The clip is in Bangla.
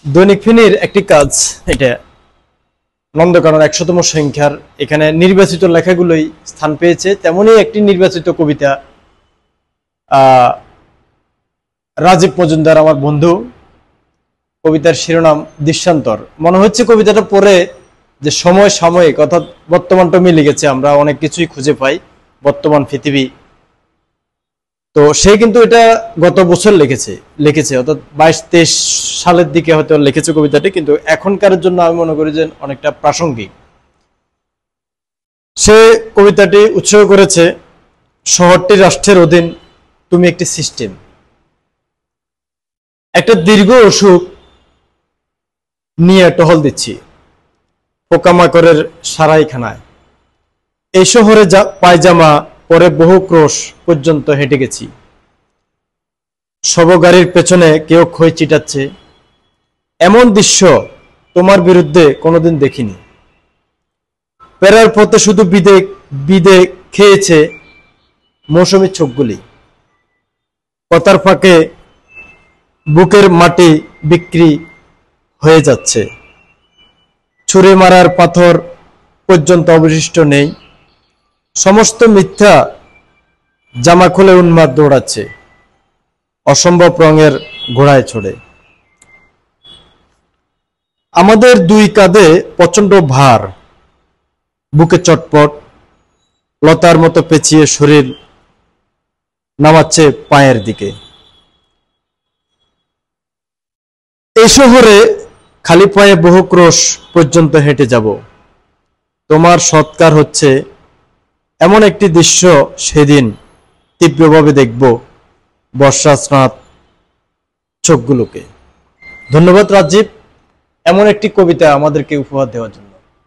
দৈনিক ফেনীর একটি কাজ, এটা নন্দকানন ১০০তম সংখ্যার এখানে নির্বাচিত লেখাগুলোই স্থান পেয়েছে। তেমনই একটি নির্বাচিত কবিতা, রাজীব মজুমদার আমার বন্ধু, কবিতার শিরোনাম দৃশ্যান্তর। মনে হচ্ছে কবিতাটা পড়ে যে সময় সাময়িক অর্থাৎ বর্তমানটা মিলে গেছে, আমরা অনেক কিছুই খুঁজে পাই বর্তমান পৃথিবী। তো সে কিন্তু এটা গত বছর লিখেছে অর্থাৎ ২২-২৩ সালের দিকে হয়তো লিখেছে কবিতাটি, কিন্তু এখনকার জন্য আমি মনে করি যে অনেকটা প্রাসঙ্গিক। সে কবিতাটি উৎসর্গ করেছে শহরটি রাষ্ট্রের অধীন, তুমি একটি সিস্টেম। একটা দীর্ঘ অসুখ নিয়ে টহল দিচ্ছি পোকামাকড়ের সারাইখানায়। এই শহরে পায়জামা পরে বহু ক্রোশ পর্যন্ত হেঁটে গেছি। শবগাড়ির পেছনে কেউ খই চিটাচ্ছে, এমন দৃশ্য তোমার বিরুদ্ধে কোনোদিন দেখিনি। পেরার পথে শুধু বিদে খেয়েছে মৌসুমী চোখগুলি। কথার ফাঁকে বুকের মাটি বিক্রি হয়ে যাচ্ছে। ছুরি মারার পাথর পর্যন্ত অবশিষ্ট নেই। সমস্ত মিথ্যা জামা খুলে উন্মাদ দৌড়াচ্ছে অসম্ভব রঙের ঘোড়ায় চড়ে। আমাদের দুই কাঁধে প্রচন্ড ভার, বুকে চটপট, লতার মতো পেঁচিয়ে শরীর নামাচ্ছে পায়ের দিকে। এই শহরে খালি পায়ে বহু ক্রোশ পর্যন্ত হেঁটে যাব। তোমার সৎকার হচ্ছে এমন একটি দৃশ্য সেদিন তীব্রভাবে দেখব বর্ষা স্নাত চোখগুলোকে। ধন্যবাদ রাজীব এমন একটি কবিতা আমাদেরকে উপহার দেওয়ার জন্য।